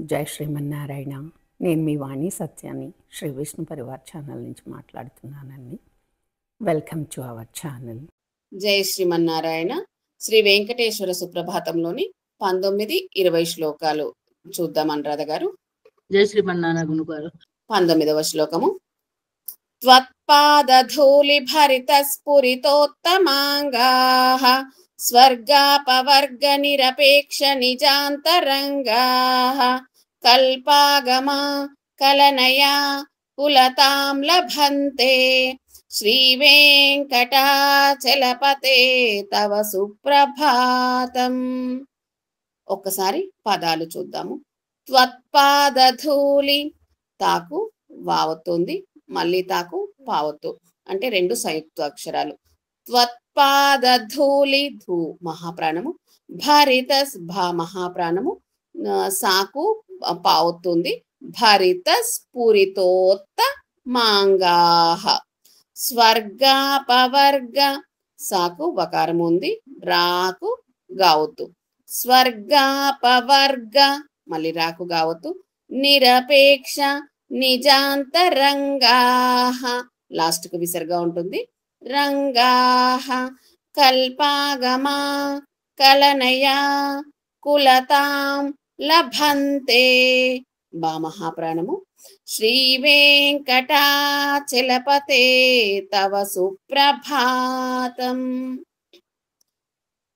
జై శ్రీమన్నారాయణ. నేను మీ వాణి సత్యాన్ని శ్రీ విష్ణు పరివార్ ఛానల్ నుంచి మాట్లాడుతున్నానండి. Welcome to our channel. జై శ్రీమన్నారాయణ. శ్రీ వెంకటేశ్వర సుప్రభాతంలోని 19-20 శ్లోకాలు చూద్దాం అనురాధ గారు. జై శ్రీమన్నారాయణ గారు. 19వ శ్లోకము. త్వత్పాదధూళి భరిత స్ఫురితోత్తమాంగాః స్వర్గాపవర్గ నిరపేక్ష నిజాంతరంగాః కల్పాగమా కలనయా కులతాం లభంతే శ్రీవేంకటాచలపతే తవ సుప్రభాతం. ఒక్కసారి పదాలు చూద్దాము. త్వత్పాదధూళి, తాకు వావొత్తుంది, మళ్ళీ తాకు పావొత్తు, అంటే రెండు సంయుక్త అక్షరాలు. త్వత్పాదధూళి, ధూ మహాప్రాణము, భరిత భా మహాప్రాణము, సాకు పావొత్తుంది, భరిత స్ఫురితోత్త మాంగాహ, స్వర్గాపవర్గ, సాకు వకారం ఉంది, రాకు గావొత్తు, స్వర్గాపవర్గ, మళ్ళీ రాకు గావొత్తు, నిరపేక్ష నిజాంతరంగాః, లాస్ట్ కు విసర్గా ఉంటుంది, రంగాః కల్పాగమా కలనయా కులతాం లభంతే, బా మహాప్రాణము, శ్రీ వెంకటాచలపతే తవ సుప్రభాతం.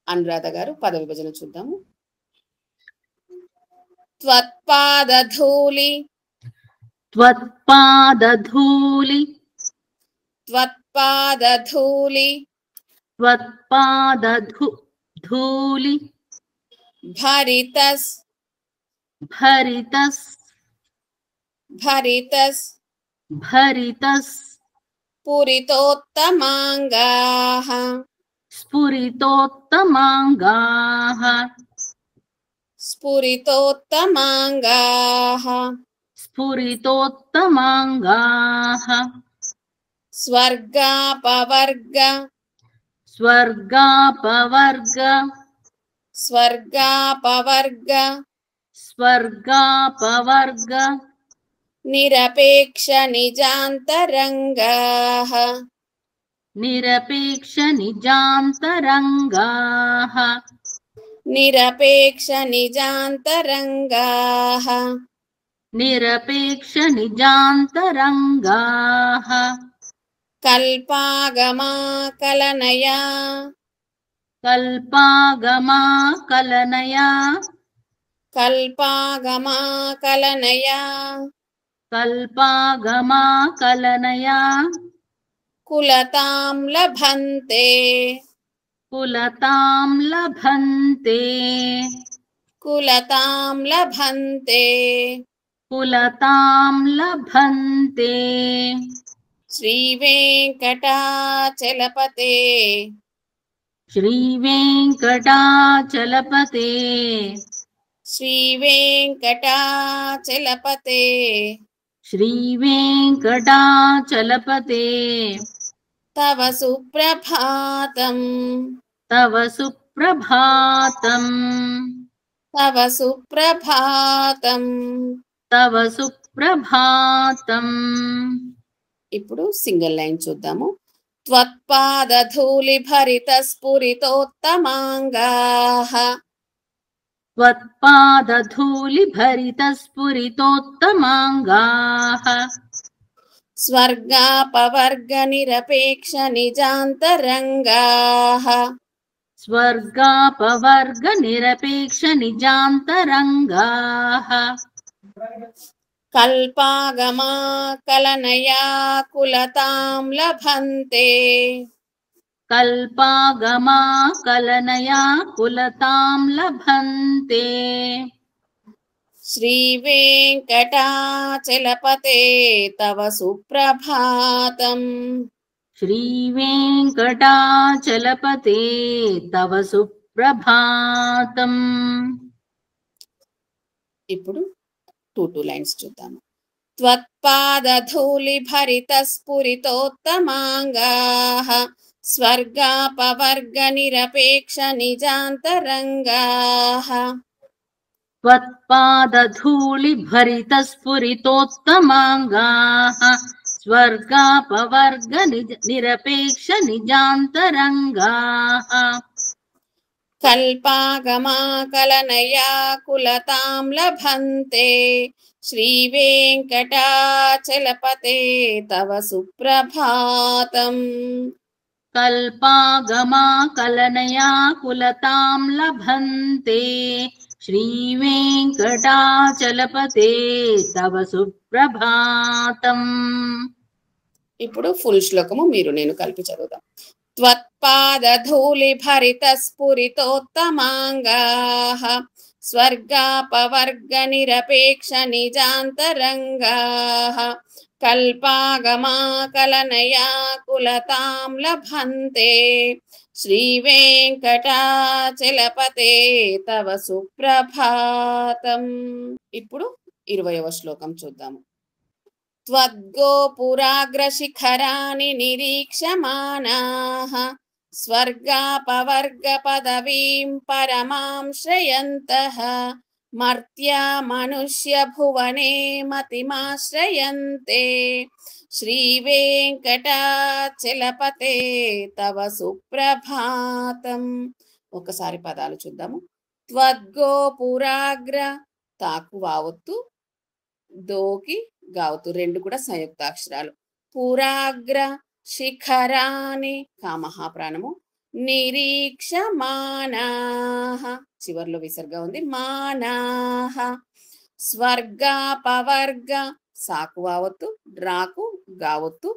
అనురాధ గారు పద విభజన చూద్దాము. త్వత్పాదధూళి, త్వత్పాదధూళి, త్వత్పాదధూళి, త్వత్పాదధూళి, భరితస్ భరితస్ భరితస్ భరితస్ స్ఫురితోత్తమాంగాః స్ఫురితోత్తమాంగాః స్ఫురితోత్తమాంగాః స్ఫురితోత్తమాంగాః స్వర్గాపవర్గ స్వర్గాపవర్గ స్వర్గాపవర్గ స్వర్గాపవర్గ నిరపేక్ష నిజాంతరంగాః నిరపేక్ష నిజాంతరంగాః నిరపేక్ష నిజాంతరంగాః నిరపేక్ష నిజాంతరంగాః కల్పాగమా కలనయా కల్పాగమా కలనయా కల్పాగమా కలనయా కల్పాగమా కలనయా కులతాం లభంతే కులతాం లభంతే కులతాం లభంతే కులతాం లభంతే శ్రీ వెంకటాచలపతే శ్రీ వెంకటాచలపతే శ్రీ వెంకటాచలపతే శ్రీ వెంకటాచలపతే తవ సుప్రభాతం తవ సుప్రభాతం తవ సుప్రభాతం. తవ సుప్రభాతం. ఇప్పుడు సింగిల్ లైన్ చూద్దాము. త్వత్పాదధూళి భరిత స్ఫురితోత్తమాంగాః త్వత్పాదధూళి భరిత స్ఫురితోత్తమాంగాః స్వర్గాపవర్గ నిరపేక్ష నిజాంతరంగాః స్వర్గాపవర్గ నిరపేక్ష నిజాంతరంగాః కల్పాగమా కలనయా కులతాం లభంతే కల్పాగమా కలనయా కులతాం లభంతే శ్రీ వెంకటాచలపతే తవ సుప్రభాతం. శ్రీ వెంకటాచలపతే తవ సుప్రభాతం. ఇప్పుడు టూ లైన్స్ చూద్దాము. త్వత్పాదధూళి భరిత స్ఫురితోత్తమాంగాః స్వర్గాపవర్గ నిరపేక్ష నిజాంతరంగాః त्वत्पादधूलिभरितस्फुरितोत्तमाङ्गाः स्वर्गापवर्ग निरपेक्ष निजान्तरङ्गाः कल्पागमाकलनया कुलतां लभन्ते श्रीवेङ्कटाचलपते तव सुप्रभातम् कल्पागमाकलनया कुलतां लभन्ते श्रीवेङ्कटाचलपते तव सुप्रभातम् ఇప్పుడు ఫుల్ శ్లోకము మీరు నేను కలిపి చదువుదాం. त्वत्पादधूलिभरितस्फुरितोत्तमाङ्गाः स्वर्गापवर्गनिरपेक्ष निजान्तरङ्गाः कल्पागमाकलनया कुलतां लभन्ते శ్రీవేంకటాచలపతే తవ సుప్రభాతం. ఇప్పుడు 20వ శ్లోకం చూద్దాము. त्वद्गोपुराग्रशिखराणि निरीक्षमाणाः स्वर्गापवर्गपदवीं परमां श्रयन्तः मर्त्या मनुष्यभुवने मतिमाश्रयन्ते శ్రీవేంకటాచలపతే తవ సుప్రభాతం. ఒకసారి పదాలు చూద్దాము. త్వద్గోపురాగ్ర తాకు వావొత్తు, దోకి గావతు రెండు కూడా సంయుక్తాక్షరాలు. పురాగ్ర శిఖరాని కామహాప్రాణము. నిరీక్షమానాః చివర్లో విసర్గ ఉంది. మానాః స్వర్గాపవర్గ సాకు వావత్తు, రాకు గావత్తు,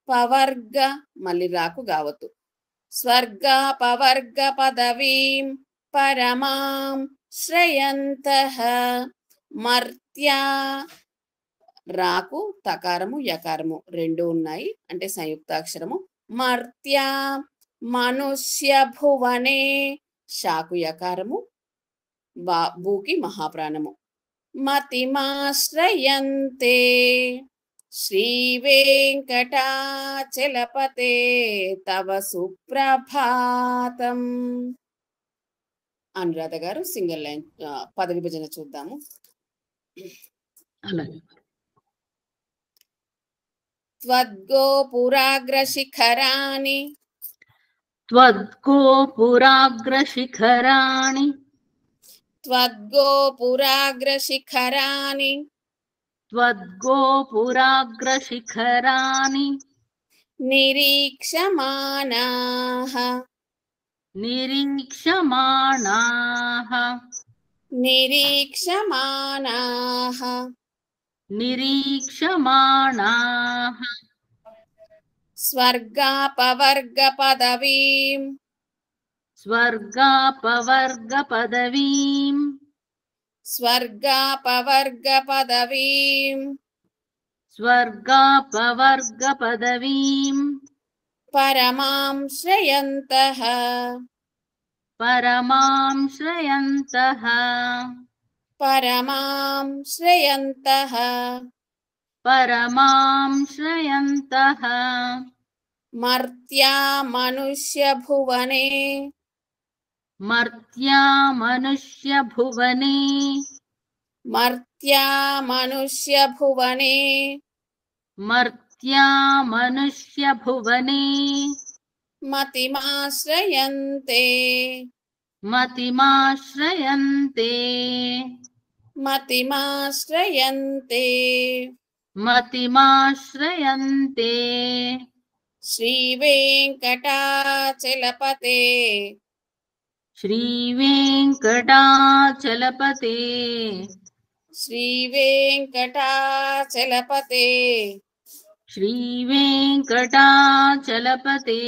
పవర్గ మళ్ళీ రాకు గావత్తు. స్వర్గాపవర్గ పదవీం పరమాం శ్రయంతః మర్త్యా రాకు తకారము యకారము రెండు ఉన్నాయి అంటే సంయుక్తాక్షరము. మర్త్యా మనుష్య భువనే షాకు యకారము, భూకి మహాప్రాణము. మతిమాశ్రయంతే శ్రీవేంకటాచలపతే తవ సుప్రభాతం. అనురాధ గారు సింగిల్ లైన్ పద విభజన చూద్దాము. అలాగే त्वद्गोपुराग्रशिखराणि त्वद्गोपुराग्रशिखराणि त्वद्गोपुराग्रशिखराणि त्वद्गोपुराग्रशिखराणि निरीक्षमाणाः निरीक्षमाणाः निरीक्षमाणाः निरीक्षमाणाः स्वर्गापवर्गपदवीं स्वर्गापवर्गपदवीं स्वर्गापवर्गपदवीं स्वर्गापवर्गपदवीं परमां श्रयन्तः परमां श्रयन्तः परमां श्रयन्तः परमां श्रयन्तः मर्त्या मनुष्यभुवने मर्त्या मनुष्यभुवने मर्त्या मनुष्यभुवने मर्त्या मनुष्यभुवने मतिमाश्रयन्ते मतिमाश्रयन्ते मतिमाश्रयन्ते मतिमाश्रयन्ते श्रीवेङ्कटाचलपते श्रीवेङ्कटाचलपते श्रीवेङ्कटाचलपते श्रीवेङ्कटाचलपते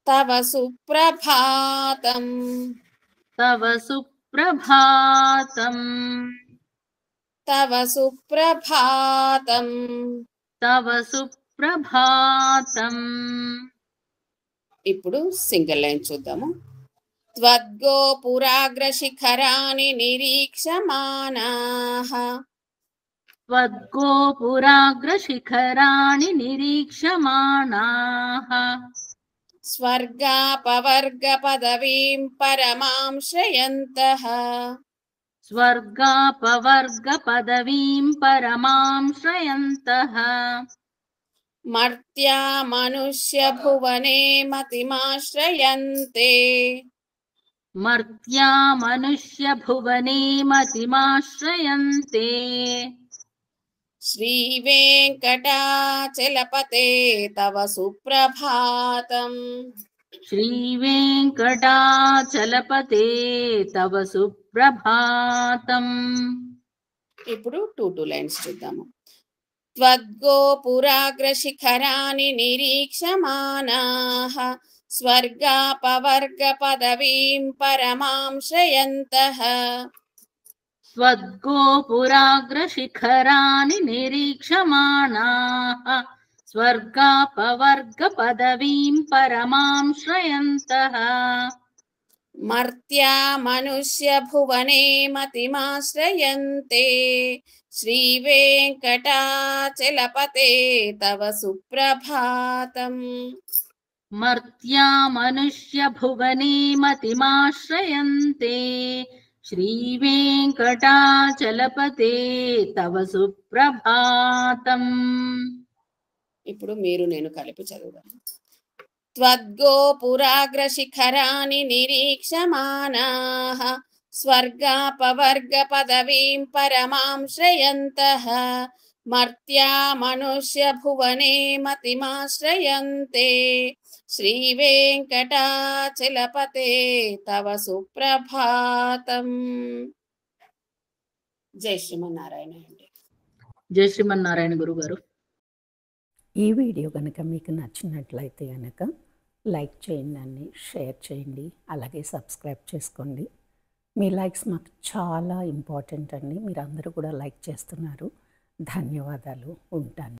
तव सुप्रभातम् तव सुप्रभातम् तव सुप्रभातम् तव सुप्रभातम् ఇప్పుడు సింగిల్ లైన్ చూద్దాము. त्वद्गोपुराग्रशिखराणि निरीक्षमाणाः त्वद्गोपुराग्रशिखराणि निरीक्षमाणाः स्वर्गापवर्गपदवीं परमां श्रयन्तः స్వర్గాపవర్గపదవీం పరమాం శ్రయంతః మర్త్యా మనుష్య భువనే మతిమాశ్రయంతే మర్త్యా మనుష్య భువనే మతిమాశ్రయంతే శ్రీ వెంకటాచలపతే తవ సుప్రభాతం శ్రీ వెంకటాచలపతే తవ సుప్రభాతం. ఇప్పుడు 2 లైన్స్ చూద్దాము. త్వద్గోపురాగ్రశిఖరాని నిరీక్షమానాః స్వర్గాపవర్గపదవీం పరమాం శ్రయంతః స్వర్గోపురాగ్రశిఖరాని నిరీక్షమాణాః స్వర్గాపవర్గపదవీం పరమాం శ్రయంతః మర్త్యా మనుష్య భువనే మతిమాశ్రయంతే శ్రీ వెంకటాచలపతే తవ సుప్రభాతం మర్త్యా మనుష్య భువనే మతిమాశ్రయంతే శ్రీ వెంకటాచలపతే తవ సుప్రభాతం. ఇప్పుడు మీరు నేను కలిపి చదువుదాం. త్వద్గోపురాగ్రశిఖరాని నిరీక్షమానాః స్వర్గాపవర్గపదవీం పరమాం శ్రయంతః మర్త్యా మనుష్య భువనే మతిమాశ్రయంతే శ్రీ వెంకటాచలపతే తవ సుప్రభాతం. జై శ్రీమన్నారాయణ అండి. జై శ్రీమన్నారాయణ గురుగారు. ఈ వీడియో కనుక మీకు నచ్చినట్లయితే కనుక లైక్ చేయండి, షేర్ చేయండి, అలాగే సబ్స్క్రైబ్ చేసుకోండి. మీ లైక్స్ మాకు చాలా ఇంపార్టెంట్ అండి. మీరు అందరూ కూడా లైక్ చేస్తున్నారు. ధన్యవాదాలు. ఉంటాను.